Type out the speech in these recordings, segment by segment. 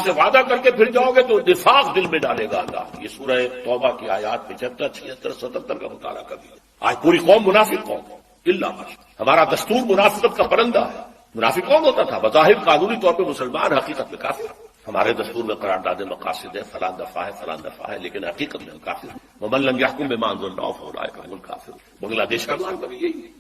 سے وعدہ کر کے پھر جاؤ گے تو نفاق دل میں ڈالے گا اللہ۔ یہ سورہ توبہ کی آیات 75، 76، 77 کا مطالعہ کبھی۔ آج پوری قوم منافق قوم اللہ ماشاء، ہمارا دستور منافقت کا پرندہ ہے۔ منافق کون ہوتا تھا؟ بظاہر قانونی طور پہ مسلمان، حقیقت میں کافر۔ ہمارے دستور میں قرارداد مقاصد ہے، فلاں دفعہ ہے، فلاں دفعہ ہے، لیکن حقیقت میں کافر۔ ومن لم یحکم بما انزل اللہ فاولئک هم الکافرون۔ بنگلہ دیش کا حال بھی یہی ہے۔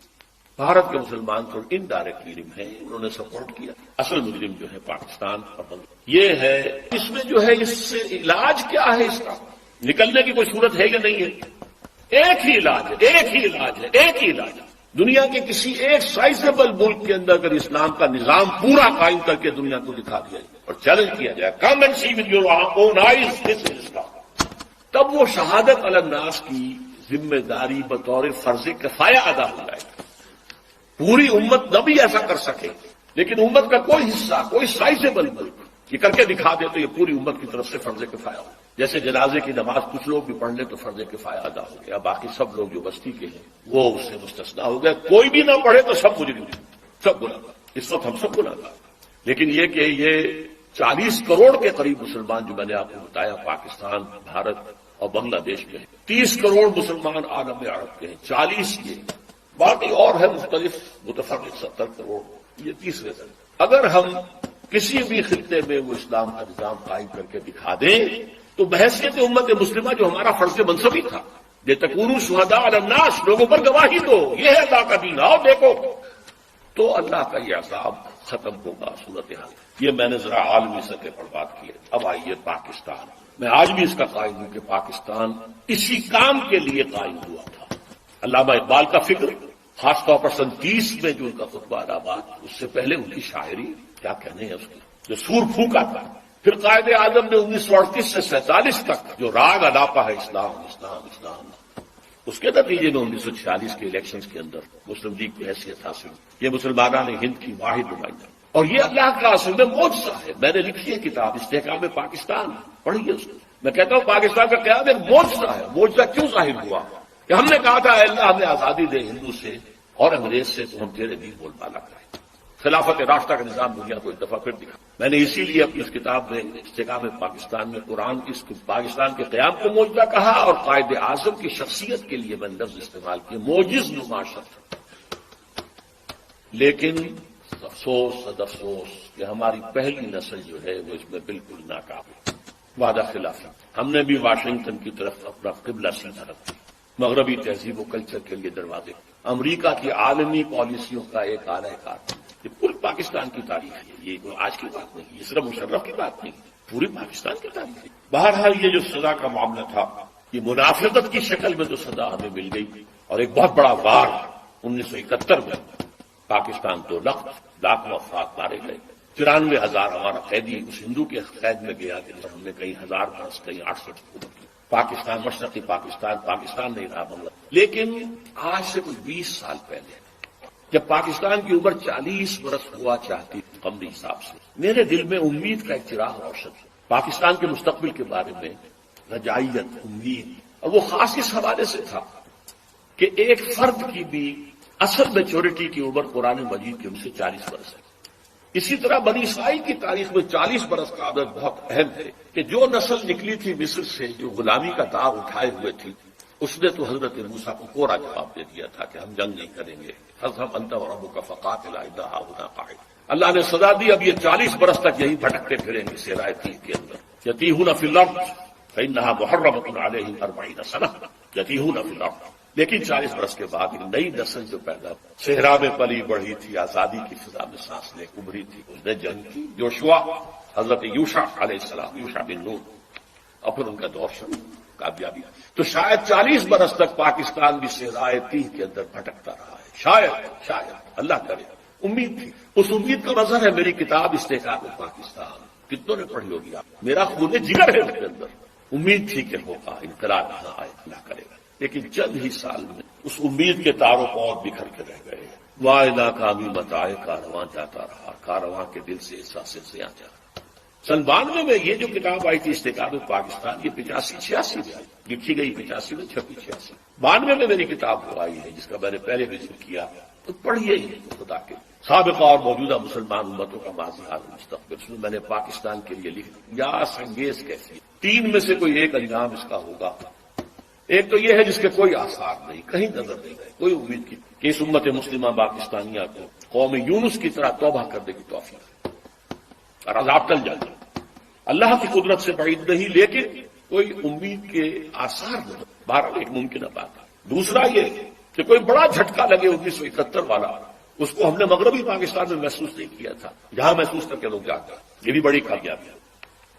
بھارت کے مسلمان تو انڈائریکٹ مجرم ہیں، انہوں نے سپورٹ کیا۔ اصل مجرم جو ہے پاکستان اور بنگلہ یہ ہے۔ اس میں جو ہے اس سے علاج کیا ہے؟ اس کا نکلنے کی کوئی صورت ہے کہ نہیں ہے؟ ایک ہی علاج ہے، ایک ہی علاج ہے، ایک ہی علاج ہے۔ دنیا کے کسی ایک سائزیبل ملک کے اندر اگر اسلام کا نظام پورا قائم کر کے دنیا کو دکھا دیا جائے اور چیلنج کیا جائے، come and see with your own eyes this is Islam, تب وہ شہادت علی الناس کی ذمہ داری بطور فرض کفایہ ادا ہو جائے گی۔ پوری امت نہ بھی ایسا کر سکے، لیکن امت کا کوئی حصہ، کوئی سائزیبل ملک یہ کر کے دکھا دے تو یہ پوری امت کی طرف سے فرض کفایہ ہو۔ جیسے جنازے کی نماز کچھ لوگ بھی پڑھ لیں تو فرض کفایہ ادا ہو گیا، باقی سب لوگ جو بستی کے ہیں وہ اس سے مستثنا ہو گئے۔ کوئی بھی نہ پڑھے تو سب مجرم، سب گنہگار۔ اس وقت ہم سب گنہگار۔ لیکن یہ کہ یہ 40 کروڑ کے قریب مسلمان جو میں نے آپ کو بتایا پاکستان، بھارت اور بنگلہ دیش کے ہیں، 30 کروڑ مسلمان عالم عرب کے ہیں، 40 یہ باقی اور ہے مختلف متفرق 70 کروڑ، یہ تیسرے دن۔ اگر ہم کسی بھی خطے میں وہ اسلام کا نظام قائم کر کے دکھا دیں تو بحیثیت امت مسلمہ جو ہمارا فرض منصبی تھا، لِتَكُونُوا شُهَدَاءَ عَلَى النَّاسِ، لوگوں پر گواہی دو، یہ ہے اللہ کا دین، آؤ دیکھو، تو اللہ کا یہ عذاب ختم ہوگا صورتحال۔ یہ میں نے ذرا عالمی سطح پر بات کی ہے۔ اب آئیے پاکستان، میں آج بھی اس کا قائل ہوں کہ پاکستان اسی کام کے لیے قائم ہوا تھا۔ علامہ اقبال کا فکر، خاص طور پر 30 میں جو ان کا خطبہ الہٰباد، اس سے پہلے ان کی شاعری کیا کہنے ہیں اس کی، جو سور پھونکا تھا۔ پھر قائد اعظم نے 1938 سے 47 تک جو راگ الاپا ہے اسلام اسلام اسلام، اس کے نتیجے میں 1946 کے الیکشنز کے اندر مسلم لیگ کی حیثیت حاصل، یہ مسلمانان ہند کی واحد نمائندہ، اور یہ اللہ کا اصل میں معجزہ ہے۔ میں نے لکھی ہے کتاب استحکام پاکستان، پڑھیے اس کو۔ میں کہتا ہوں پاکستان کا قیام ایک معجزہ ہے۔ معجزہ کیوں ظاہر ہوا کہ ہم نے کہا تھا اے اللہ ہمیں آزادی دے ہندو سے اور انگریز سے، تو ہم تیرے دین بول بالا کریں۔ خلافت راستہ کا نظام دنیا کو ایک دفعہ پھر دکھا۔ میں نے اسی لیے اپنی اس کتاب میں استحکام پاکستان میں قرآن اس پاکستان کے قیام کو معجزہ کہا، اور قائد اعظم کی شخصیت کے لیے میں نے لفظ استعمال کیا معجز نما شخص۔ لیکن افسوس صد افسوس کہ ہماری پہلی نسل جو ہے وہ اس میں بالکل ناکام ہے، وعدہ خلاف۔ ہم نے بھی واشنگٹن کی طرف اپنا قبلہ سیدھا رکھا، مغربی تہذیب و کلچر کے لیے دروازے، امریکہ کی عالمی پالیسیوں کا ایک اعلی کار۔ یہ پوری پاکستان کی تاریخ ہے، یہ کوئی آج کی بات نہیں، یہ صرف مشرف کی بات نہیں، پوری پاکستان کی تاریخ ہے۔ بہرحال یہ جو سزا کا معاملہ تھا، یہ منافقت کی شکل میں جو سزا ہمیں مل گئی، اور ایک بہت بڑا وار 1971 میں پاکستان 2 لاکھ افراد مارے گئے، 94,000 ہمارا قیدی اس ہندو کے قید میں گیا کہ ہم نے کہیں 1000 برس کہیں 800 پاکستان، مشرقی پاکستان نہیں رہا بنگلہ۔ لیکن آج سے کچھ 20 سال پہلے جب پاکستان کی عمر 40 برس ہوا چاہتی قمری حساب سے، میرے دل میں امید کا ایک چراغ روشن ہے پاکستان کے مستقبل کے بارے میں، رجائیت، امید، اور وہ خاص اس حوالے سے تھا کہ ایک فرد کی بھی اصل میچورٹی کی عمر قرآن مجید کی عمر سے 40 برس ہے۔ اسی طرح بنی اسرائیل کی تاریخ میں 40 برس کا عدد بہت اہم ہے کہ جو نسل نکلی تھی مصر سے، جو غلامی کا داغ اٹھائے ہوئے تھی، اس نے تو حضرت موسیٰ کو کوڑا جواب دے دیا تھا کہ ہم جنگ نہیں کریں گے، فاذهب انت وربك فقاتلا انا هنا قاعدون۔ اللہ نے سزا دی، اب یہ 40 برس تک یہی بھٹکتے پھریں گے صحرائے تیہ کے اندر، یتیہون فی الارض فانها محرمۃ علیہم 40 سنہ یتیہون فی الارض۔ لیکن 40 برس کے بعد ایک نئی نسل جو پیدا صحرا میں پلی بڑھی تھی، آزادی کی فضا میں سانس لے ابھری تھی، اس نے جنگ کی، یوشوا، حضرت یوشع علیہ السلام، یوشع بن نون، اور پھر ان کا دور شروع، کامیابی۔ تو شاید 40 برس تک پاکستان بھی صحرائے تیہ کے اندر بھٹکتا رہا ہے، شاید اللہ کرے، امید تھی۔ اس امید کا مظہر ہے میری کتاب استحکام پاکستان، کتنوں نے پڑھی ہوگی آپ، میرا خون جگر ہے اس کے اندر۔ امید تھی کہ ہوگا انقلاب یہاں آئے، اللہ کرے گا، لیکن چند ہی سال میں اس امید کے تاروں کو اور بکھر کے رہ گئے۔ واہ ناکامی متائے کارواں جاتا رہا، کارواں کے دل سے احساس سے آ جا۔ 92 میں یہ جو کتاب آئی تھی استحکام پاکستان، یہ 85-86 میں آئی، لکھی گئی 85 میں، چھپی 86۔ 92 میں میری کتاب وہ آئی ہے جس کا میں نے پہلے بھی ذکر کیا تو پڑھیے ہی خدا کے سابقہ اور موجودہ مسلمان امتوں کا ماضی حال مستقبل، اس میں نے پاکستان کے لیے لکھ یا سنگیز کیسی 3 میں سے کوئی ایک انجام اس کا ہوگا۔ ایک تو یہ ہے جس کے کوئی آثار نہیں، کہیں نظر نہیں ہے، کوئی امید کی کہ اس امت مسلمہ پاکستانیہ کو قوم یونس کی طرح توبہ کرنے کی توفیق ہے اور عذاب ٹل جائے، اللہ کی قدرت سے بعید نہیں، لیکن کوئی امید کے آثار نہیں، بہرحال ایک ممکنہ بات ہے۔ دوسرا یہ کہ کوئی بڑا جھٹکا لگے 1971 والا، اس کو ہم نے مغربی پاکستان میں محسوس نہیں کیا تھا، جہاں محسوس کر کے لوگ جاتے ہیں، یہ بھی بڑی کامیابی ہے۔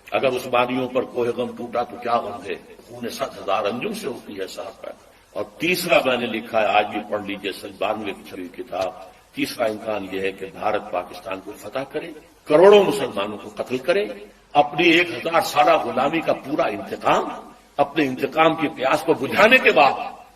اگر عثمانیوں پر کوہ غم ٹوٹا تو کیا غم ہے، خون 7,000 انجم سے ہوتی ہے صاحب کا۔ اور تیسرا میں نے لکھا ہے، آج بھی پڑھ لیجیے، 92 کی چھپی کتاب، تیسرا امکان یہ ہے کہ بھارت پاکستان کو فتح کرے، کروڑوں مسلمانوں کو قتل کرے، اپنی 1000 سالہ غلامی کا پورا انتقام، اپنے انتقام کی پیاس کو بجھانے کے بعد،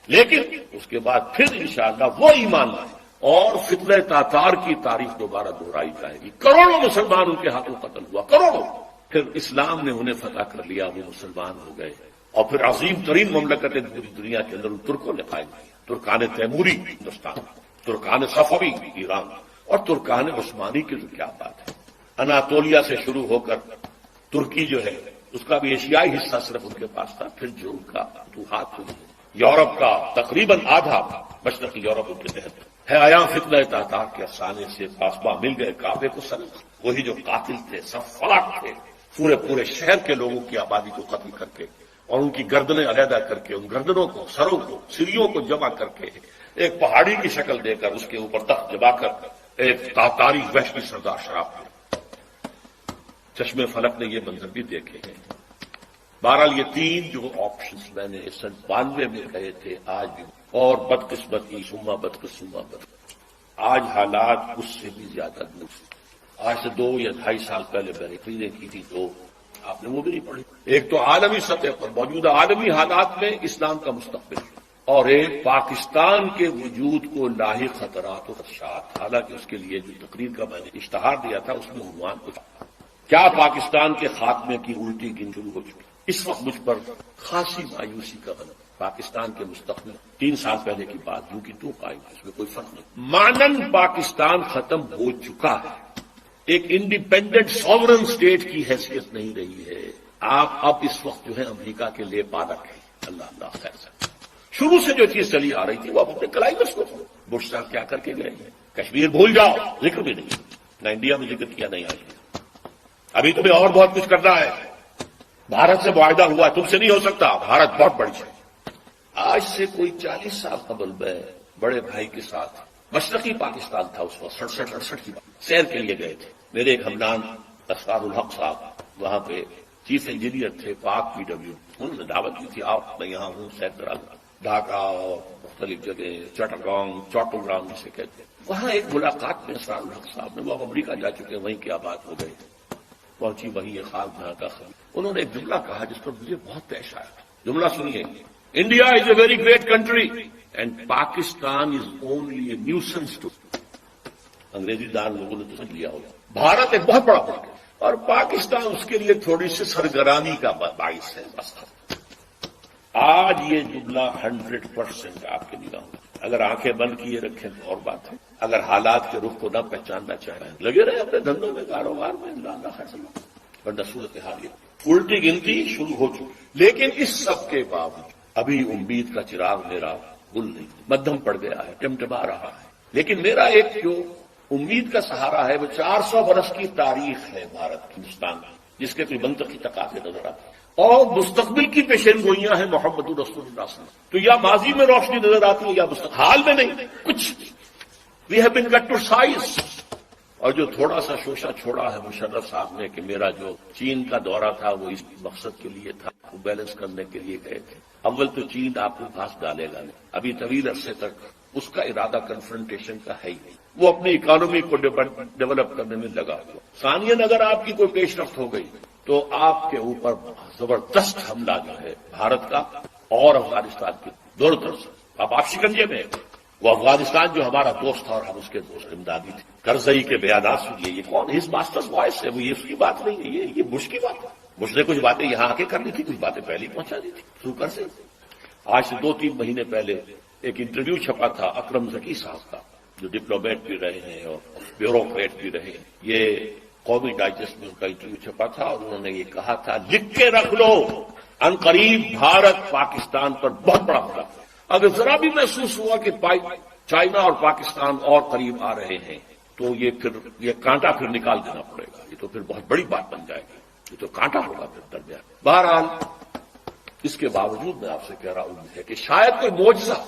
لیکن اس کے بعد پھر انشاءاللہ وہ ایمان لائے اور فتنہ تاتار کی تاریخ دوبارہ دہرائی جائے گی۔ کروڑوں مسلمان ان کے ہاتھوں قتل ہوا، کروڑوں، پھر اسلام نے انہیں فتح کر لیا، وہ مسلمان ہو گئے، اور پھر عظیم ترین مملکتیں پوری دنیا کے اندر ان ترکوں نے قائم کی، ترکان تیموری ہندوستان، ترکان صفوی ایران، اور ترکان عثمانی کی تو کیا بات ہے۔ اناطولیہ سے شروع ہو کر ترکی جو ہے اس کا بھی ایشیائی حصہ صرف ان کے پاس تھا، پھر جو ان کا فتوحات ہوئی، یورپ کا تقریباً آدھا مشرقی یورپ ان کے تحت ہے۔ آیا فتنہ تاتار کے افسانے سے پاسباں مل گئے کعبے کو سلب، وہی جو قاتل تھے، سفاک تھے، پورے شہر کے لوگوں کی آبادی کو قتل کر کے اور ان کی گردنیں علیحدہ کر کے، ان گردنوں کو، سروں کو، سریوں کو جمع کر کے ایک پہاڑی کی شکل دے کر اس کے اوپر تخت جما کر ایک تاتاری وحشی سردار شراب دیا۔ چشمے فلک نے یہ منظر بھی دیکھے ہیں۔ بہرحال یہ 3 جو آپشنز میں نے 92 میں کہے تھے، آج بھی، اور بدقسمتی ثم بدقسمتی، آج حالات اس سے بھی زیادہ دور۔ آج سے 2 یا 2.5 سال پہلے میں نے تقریریں کی تھی، تو آپ نے وہ بھی نہیں پڑھی۔ ایک تو عالمی سطح پر موجودہ عالمی حالات میں اسلام کا مستقبل، اور ایک پاکستان کے وجود کو لاحق خطرات و خدشات۔ حالانکہ اس کے لیے جو تقریر کا میں نے اشتہار دیا تھا اس میں عنوان کچھ کیا پاکستان کے خاتمے کی الٹی گن شروع ہو چکی۔ اس وقت مجھ پر خاصی مایوسی کا غلط، پاکستان کے مستقبل 3 سال پہلے کی بات یوں کی تو قائم، اس میں کوئی فرق نہیں۔ مانن پاکستان ختم ہو چکا ہے، ایک انڈیپینڈنٹ ساورن اسٹیٹ کی حیثیت نہیں رہی ہے۔ آپ اب اس وقت جو ہے امریکہ کے لیے پالک ہیں، اللہ خیر سے۔ شروع سے جو چیز چلی آ رہی تھی وہ آپ اپنے کلائمیٹس کو بش صاحب کیا کر کے گئے ہیں، کشمیر بھول جاؤ، ذکر بھی نہیں، نہ انڈیا میں ذکر کیا نہیں آج۔ ابھی تمہیں اور بہت کچھ کرنا ہے، بھارت سے معاہدہ ہوا، تم سے نہیں ہو سکتا، بھارت بہت بڑی ہے۔ آج سے کوئی 40 سال قبل میں بڑے بھائی کے ساتھ مشرقی پاکستان تھا اس وقت، 67-68 کی بات، سیر کے لیے گئے تھے۔ میرے ایک ہمنام اسرار الحق صاحب وہاں پہ چیف انجینئر تھے، پاک PW، انہوں نے دعوت کی تھی، آپ میں یہاں ہوں، سیر کرا ڈھاکہ اور مختلف جگہ، چٹاگانگ، چوٹوگرام جسے کہتے ہیں۔ وہاں ایک ملاقات میں اسرار الحق صاحب نے، وہ امریکہ جا چکے، وہیں کیا بات ہو گئی، پہنچی وہیں یہ خاک جہاں کا خبر۔ انہوں نے ایک جملہ کہا جس پر مجھے بہت پیش آیا، جملہ سنیے، India is a very great country and Pakistan is only a nuisance too. انگریزی دان لوگوں نے تو سمجھ لیا ہوگا، بھارت ایک بہت بڑا ملک ہے اور پاکستان اس کے لیے تھوڑی سی سرگرانی کا باعث ہے بس۔ آج یہ جملہ 100% آپ کے نگاہوں میں، اگر آنکھیں بند کیے رکھیں تو اور بات ہے، اگر حالات کے رخ کو نہ پہچاننا چاہیں لگے رہے اپنے دھندوں میں، کاروبار میں، اللہ خیر ورنہ صورتحال یہ الٹی گنتی شروع ہو چکی۔ لیکن اس سب کے باوجود ابھی امید کا چراغ میرا گل نہیں، مدھم پڑ گیا ہے، ٹمٹما رہا ہے۔ لیکن میرا ایک جو امید کا سہارا ہے وہ 400 برس کی تاریخ ہے بھارت ہندوستان کی، جس کے کوئی منطقی تقاضے نظر آتے ہیں، اور مستقبل کی پیشین گوئیاں ہیں محمد رسول اللہ صلی اللہ علیہ وسلم۔ تو یا ماضی میں روشنی نظر آتی ہے یا مستقبل، حال میں نہیں کچھ۔ We have been got to size. اور جو تھوڑا سا شوشہ چھوڑا ہے مشرف صاحب نے کہ میرا جو چین کا دورہ تھا وہ اس مقصد کے لیے تھا، وہ بیلنس کرنے کے لیے گئے تھے۔ اول تو چین آپ کو گھاس ڈالے گا نہیں، ابھی طویل عرصے تک اس کا ارادہ کنفرنٹیشن کا ہے ہی نہیں، وہ اپنی اکانومی کو ڈیولپ کرنے میں لگا ہوا۔ ثانیاً اگر آپ کی کوئی پیش رفت ہو گئی تو آپ کے اوپر زبردست حملہ جو ہے بھارت کا اور افغانستان کی دونوں طرف سے، اب آپ شکنجے میں، وہ افغانستان جو ہمارا دوست تھا اور ہم اس کے دوست امدادی تھے۔ کرزئی کے بیانات سنیے، یہ کون ہز ماسٹرز وائس ہے، وہ یہ اس کی بات نہیں ہے، یہ بش کی بات ہے۔ بش نے کچھ باتیں یہاں آ کے کرنی تھی، کچھ باتیں پہلے پہنچا دی تھی شروع سے۔ آج سے 2-3 مہینے پہلے ایک انٹرویو چھپا تھا اکرم ذکی صاحب کا، جو ڈپلومیٹ بھی رہے ہیں اور بیوروکریٹ بھی رہے ہیں، یہ قومی ڈائجسٹ میں ان کا انٹرویو چھپا تھا اور انہوں نے یہ کہا تھا لکھ کے رکھ لو، ان قریب بھارت پاکستان پر بہت بڑا حملہ، اگر ذرا بھی محسوس ہوا کہ چائنا اور پاکستان اور قریب آ رہے ہیں تو یہ کانٹا پھر نکال دینا پڑے گا، یہ تو پھر بہت بڑی بات بن جائے گی، یہ تو کانٹا ہوگا پھر درمیان۔ بہرحال اس کے باوجود میں آپ سے کہہ رہا ہوں ہے کہ شاید کوئی معجزہ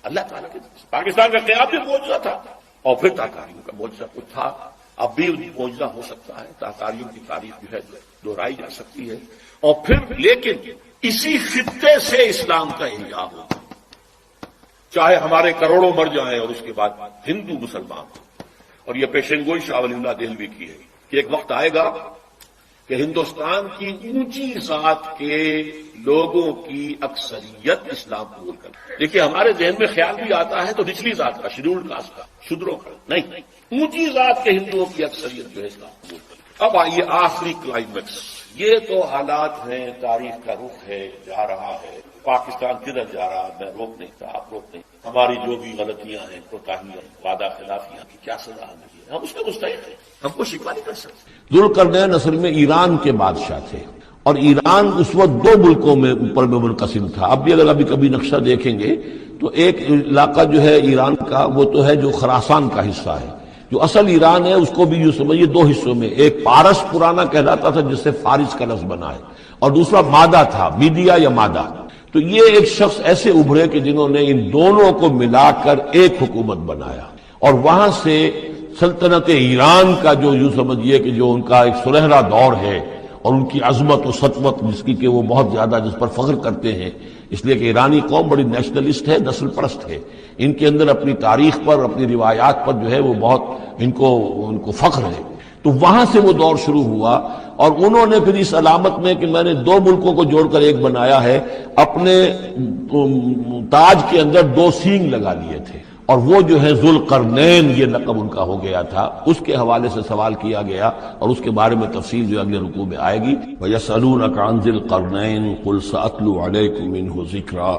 اللہ تعالیٰ کے پاکستان کا قیام بھی معجزہ تھا اور پھر تاکاریوں کا معجزہ کچھ تھا، اب بھی معجزہ ہو سکتا ہے، تاکاریوں کی تاریخ جو ہے دہرائی جا سکتی ہے، اور پھر لیکن اسی خطے سے اسلام کا احیاء ہوگا، چاہے ہمارے کروڑوں مر جائیں اور اس کے بعد ہندو مسلمان ہوں۔ اور یہ پیشن گوئی شاہ ولی اللہ دہلوی کی ہے کہ ایک وقت آئے گا کہ ہندوستان کی اونچی ذات کے لوگوں کی اکثریت اسلام قبول کر۔ دیکھیے ہمارے ذہن میں خیال بھی آتا ہے تو نچلی ذات کا، شیڈولڈ کاسٹ کا، شودروں کا، نہیں، اونچی ذات کے ہندوؤں کی اکثریت جو ہے اسلام قبول کر۔ اب آئیے آخری کلائمیکس، یہ تو حالات ہیں، تاریخ کا رخ ہے، جا رہا ہے، پاکستان کدھر جا رہا ہے میں روک نہیں تھا، آپ روک نہیں، ہماری جو بھی غلطیاں ہیں، کوتاہیاں، وعدہ خلافیاں کی کیا سزا ہمیں ہے، ہم اس کے مستحق ہیں، ہم کو شکوہ نہیں کر سکتے۔ ذوالقرنین اصل میں ایران کے بادشاہ تھے اور ایران اس وقت دو ملکوں میں اوپر میں منقسم تھا۔ اب بھی اگر ابھی کبھی نقشہ دیکھیں گے تو ایک علاقہ جو ہے ایران کا وہ تو ہے جو خراسان کا حصہ ہے، جو اصل ایران ہے اس کو بھی یوں سمجھیے دو حصوں میں، ایک پارس پرانا کہلاتا تھا جس سے فارس کا لفظ بنا ہے، اور دوسرا مادہ تھا، میڈیا یا مادہ۔ تو یہ ایک شخص ایسے ابھرے کہ جنہوں نے ان دونوں کو ملا کر ایک حکومت بنایا، اور وہاں سے سلطنت ایران کا جو یوں سمجھیے کہ جو ان کا ایک سنہرا دور ہے اور ان کی عظمت و سطوت جس کی کہ وہ بہت زیادہ جس پر فخر کرتے ہیں، اس لیے کہ ایرانی قوم بڑی نیشنلسٹ ہے، نسل پرست ہے، ان کے اندر اپنی تاریخ پر، اپنی روایات پر جو ہے وہ بہت ان کو فخر ہے۔ تو وہاں سے وہ دور شروع ہوا اور انہوں نے پھر اس علامت میں کہ میں نے دو ملکوں کو جوڑ کر ایک بنایا ہے، اپنے تاج کے اندر دو سینگ لگا لیے تھے، اور وہ جو ہے ذوالقرنین یہ لقب ان کا ہو گیا تھا۔ اس کے حوالے سے سوال کیا گیا اور اس کے بارے میں تفصیل جو اگلے رکوع میں آئے گی۔ وَيَسْأَلُونَكَ عَنْ ذِي الْقَرْنَيْنِ قُلْ سَأَتْلُو عَلَيْكُمْ مِنْهُ ذِكْرًا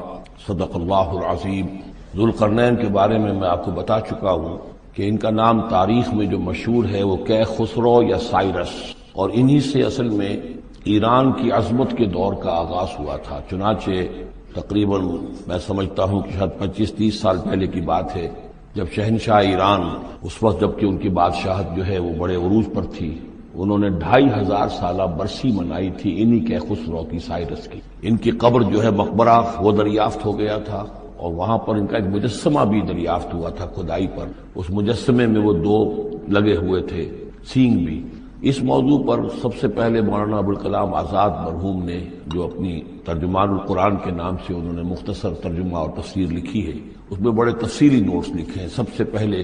صدق اللہ العظیم۔ ذوالقرنین کے بارے میں آپ کو بتا چکا ہوں کہ ان کا نام تاریخ میں جو مشہور ہے وہ خسرو یا سائرس، اور انہی سے اصل میں ایران کی عظمت کے دور کا آغاز ہوا تھا۔ چنانچہ تقریباً میں سمجھتا ہوں کہ شاید 25-30 سال پہلے کی بات ہے، جب شہنشاہ ایران اس وقت جبکہ ان کی بادشاہت جو ہے وہ بڑے عروج پر تھی، انہوں نے 2500 سالہ برسی منائی تھی انہی خسرو کی، سائرس کی۔ ان کی قبر جو ہے مقبرہ وہ دریافت ہو گیا تھا، اور وہاں پر ان کا ایک مجسمہ بھی دریافت ہوا تھا کھدائی پر، اس مجسمے میں وہ دو لگے ہوئے تھے سینگ بھی۔ اس موضوع پر سب سے پہلے مولانا ابوالکلام آزاد مرحوم نے جو اپنی ترجمان القرآن کے نام سے انہوں نے مختصر ترجمہ اور تفسیر لکھی ہے، اس میں بڑے تفصیلی نوٹس لکھے ہیں۔ سب سے پہلے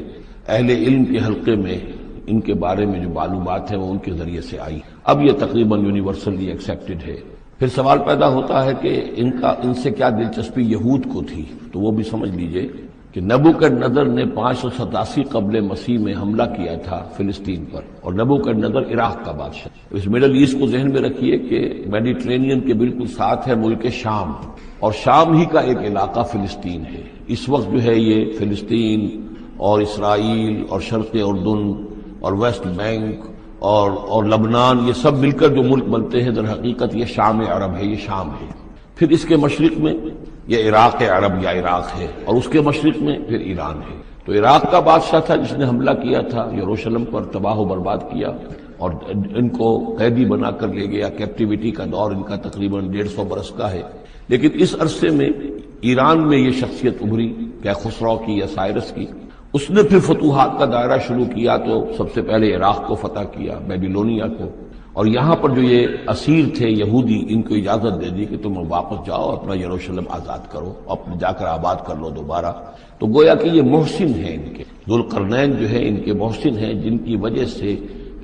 اہل علم کے حلقے میں ان کے بارے میں جو معلومات ہیں وہ ان کے ذریعے سے آئی، اب یہ تقریباً یونیورسلی ایکسیپٹڈ ہے۔ پھر سوال پیدا ہوتا ہے کہ ان سے کیا دلچسپی یہود کو تھی، تو وہ بھی سمجھ لیجئے کہ نبوکدنضر نے 587 قبل مسیح میں حملہ کیا تھا فلسطین پر، اور نبوکدنضر عراق کا بادشاہ۔ اس مڈل ایسٹ کو ذہن میں رکھیے کہ میڈیٹرینین کے بالکل ساتھ ہے ملک شام، اور شام ہی کا ایک علاقہ فلسطین ہے۔ اس وقت جو ہے یہ فلسطین اور اسرائیل اور شرق اردن اور ویسٹ بینک اور لبنان، یہ سب مل کر جو ملک بنتے ہیں، در حقیقت یہ شام عرب ہے، یہ شام ہے۔ پھر اس کے مشرق میں یہ عراق عرب یا عراق ہے، اور اس کے مشرق میں پھر ایران ہے۔ تو عراق کا بادشاہ تھا جس نے حملہ کیا تھا یروشلم پر، تباہ و برباد کیا اور ان کو قیدی بنا کر لے گیا۔ کیپٹیوٹی کا دور ان کا تقریباً 150 برس کا ہے۔ لیکن اس عرصے میں ایران میں یہ شخصیت ابھری خسرو کی یا سائرس کی۔ اس نے پھر فتوحات کا دائرہ شروع کیا، تو سب سے پہلے عراق کو فتح کیا، بیبیلونیا کو، اور یہاں پر جو یہ اسیر تھے یہودی، ان کو اجازت دے دی کہ تم واپس جاؤ، اپنا یروشلم آزاد کرو، اپنے جا کر آباد کر لو دوبارہ۔ تو گویا کہ یہ محسن ہیں، ان کے ذوالقرنین جو ہے ان کے محسن ہیں، جن کی وجہ سے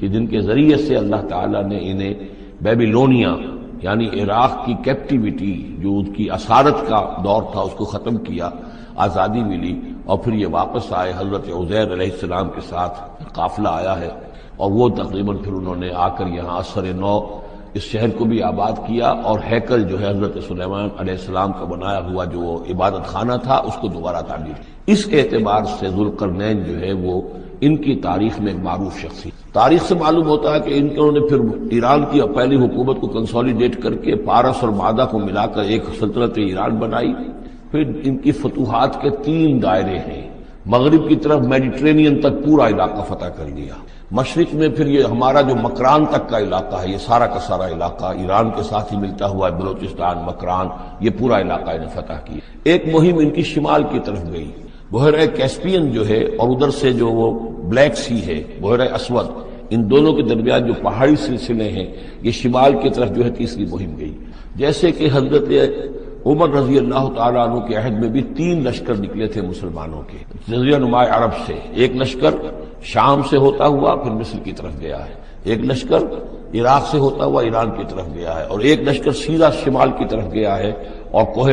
کہ جن کے ذریعے سے اللہ تعالیٰ نے انہیں بیبیلونیا یعنی عراق کی کیپٹیوٹی جو ان کی اسارت کا دور تھا اس کو ختم کیا، آزادی ملی، اور پھر یہ واپس آئے۔ حضرت عزیر علیہ السلام کے ساتھ قافلہ آیا ہے، اور وہ تقریباً پھر انہوں نے آ کر یہاں اثر نو اس شہر کو بھی آباد کیا، اور ہیکل جو ہے حضرت سلیمان علیہ السلام کا بنایا ہوا جو عبادت خانہ تھا اس کو دوبارہ تعمیر کیا۔ اس اعتبار سے ذوالقرنین جو ہے وہ ان کی تاریخ میں ایک معروف شخصیت۔ تاریخ سے معلوم ہوتا ہے کہ انہوں نے پھر ایران کی پہلی حکومت کو کنسولیڈیٹ کر کے پارس اور مادہ کو ملا کر ایک سلطنت ایران بنائی۔ پھر ان کی فتوحات کے 3 دائرے ہیں۔ مغرب کی طرف میڈیٹرینین تک پورا علاقہ فتح کر لیا، مشرق میں پھر یہ ہمارا جو مکران تک کا علاقہ ہے، یہ سارا کا سارا علاقہ ایران کے ساتھ ہی ملتا ہوا ہے، بلوچستان، مکران، یہ پورا علاقہ انہیں فتح کیا۔ ایک مہم ان کی شمال کی طرف گئی، بحیرہ کیسپین جو ہے، اور ادھر سے جو وہ بلیک سی ہے، بحیرہ اسود، ان دونوں کے درمیان جو پہاڑی سلسلے ہیں، یہ شمال کی طرف جو ہے تیسری مہم گئی۔ جیسے کہ حضرت عمر رضی اللہ تعالیٰ عنہ کے عہد میں بھی 3 لشکر نکلے تھے مسلمانوں کے جزیرہ نما عرب سے۔ ایک لشکر شام سے ہوتا ہوا پھر مصر کی طرف گیا ہے، ایک لشکر عراق سے ہوتا ہوا ایران کی طرف گیا ہے، اور ایک لشکر سیدھا شمال کی طرف گیا ہے، اور کوہ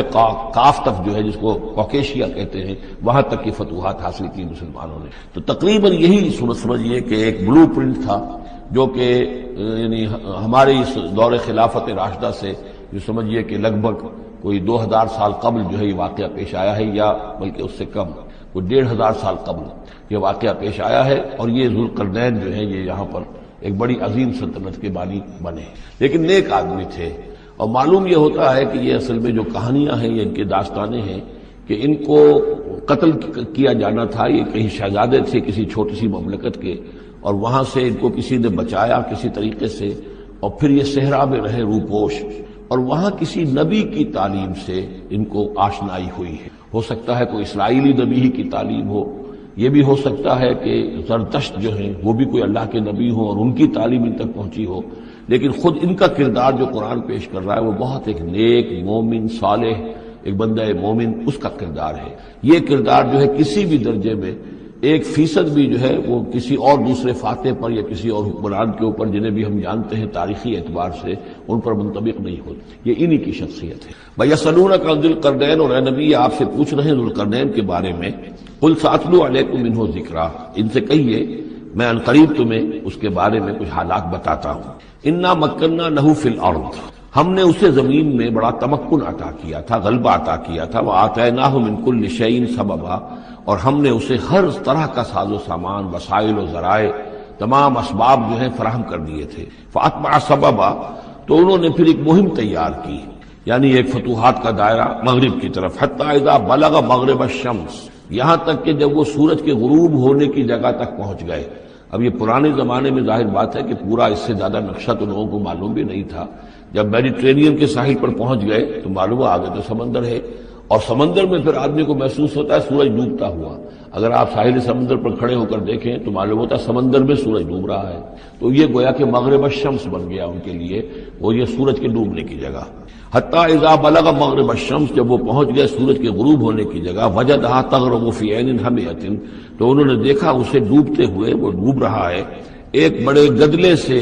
کاف تک جو ہے، جس کو کوکیشیا کہتے ہیں، وہاں تک کی فتوحات حاصل کی مسلمانوں نے۔ تو تقریباً یہی سمجھیے کہ ایک بلو پرنٹ تھا جو کہ یعنی ہمارے اس دور خلافت راشدہ سے جو سمجھیے کہ لگ بھگ کوئی 2000 سال قبل جو ہے یہ واقعہ پیش آیا ہے، یا بلکہ اس سے کم، کوئی 1500 سال قبل یہ واقعہ پیش آیا ہے۔ اور یہ ذوالقرنین جو ہے یہ یہاں پر ایک بڑی عظیم سلطنت کے بانی بنے، لیکن نیک آدمی تھے۔ اور معلوم یہ ہوتا ہے کہ یہ اصل میں جو کہانیاں ہیں، یہ ان کے داستانیں ہیں کہ ان کو قتل کیا جانا تھا۔ یہ کہیں شہزادے تھے کسی چھوٹی سی مملکت کے، اور وہاں سے ان کو کسی نے بچایا کسی طریقے سے، اور پھر یہ صحرا میں رہے روپوش، اور وہاں کسی نبی کی تعلیم سے ان کو آشنائی ہوئی ہے۔ ہو سکتا ہے کوئی اسرائیلی نبی ہی کی تعلیم ہو، یہ بھی ہو سکتا ہے کہ زرتشت جو ہیں وہ بھی کوئی اللہ کے نبی ہوں اور ان کی تعلیم ان تک پہنچی ہو، لیکن خود ان کا کردار جو قرآن پیش کر رہا ہے وہ بہت ایک نیک، مومن، صالح، ایک بندہ مومن، اس کا کردار ہے۔ یہ کردار جو ہے کسی بھی درجے میں 1% بھی جو ہے وہ کسی اور دوسرے فاتح پر یا کسی اور حکمران کے اوپر، جنہیں بھی ہم جانتے ہیں تاریخی اعتبار سے، ان پر منطبق نہیں ہوتی۔ یہ انہی کی شخصیت ہے۔ وَيَسْأَلُونَكَ عَنِ ذِي الْقَرْنَيْنِ، اور اے نبی آپ سے پوچھ رہے ہیں ذوالقرنین کے بارے میں، قُلْ سَأَتْلُو عَلَيْكُم مِّنْهُ ذِكْرًا، ان سے کہیے میں عنقریب تمہیں اس کے بارے میں کچھ حالات بتاتا ہوں۔ اِنَّا مَكَّنَّا لَهُ فِي الْأَرْضِ، ہم نے اسے زمین میں بڑا تمکن عطا کیا تھا، غلبہ عطا کیا تھا۔ وَآتَيْنَاهُ مِن كُلِّ شَيْءٍ سَبَبًا، اور ہم نے اسے ہر طرح کا ساز و سامان، وسائل و ذرائع، تمام اسباب جو ہیں فراہم کر دیے تھے۔ فَأَتْبَعَ سَبَبًا، تو انہوں نے پھر ایک مہم تیار کی، یعنی ایک فتوحات کا دائرہ مغرب کی طرف، حَتَّىٰ إِذَا بَلَغَ مَغْرِبَ الشَّمْسِ، یہاں تک کہ جب وہ سورج کے غروب ہونے کی جگہ تک پہنچ گئے۔ اب یہ پرانے زمانے میں ظاہر بات ہے کہ پورا اس سے زیادہ نقشہ تو لوگوں کو معلوم بھی نہیں تھا۔ جب میڈیٹرینین کے ساحل پر پہنچ گئے تو معلوم ہوا آگے تو سمندر ہے، اور سمندر میں پھر آدمی کو محسوس ہوتا ہے سورج ڈوبتا ہوا۔ اگر آپ ساحل سمندر پر کھڑے ہو کر دیکھیں تو معلوم ہوتا ہے سمندر میں سورج ڈوب رہا ہے۔ تو یہ گویا کہ مغرب الشمس بن گیا ان کے لیے، وہ یہ سورج کے ڈوبنے کی جگہ۔ حتیٰ اذا بلغ مغرب الشمس، جب وہ پہنچ گئے سورج کے غروب ہونے کی جگہ، وجدہا تغرب فی عین حمیۃ، تو انہوں نے دیکھا اسے ڈوبتے ہوئے، وہ ڈوب رہا ہے ایک بڑے گدلے سے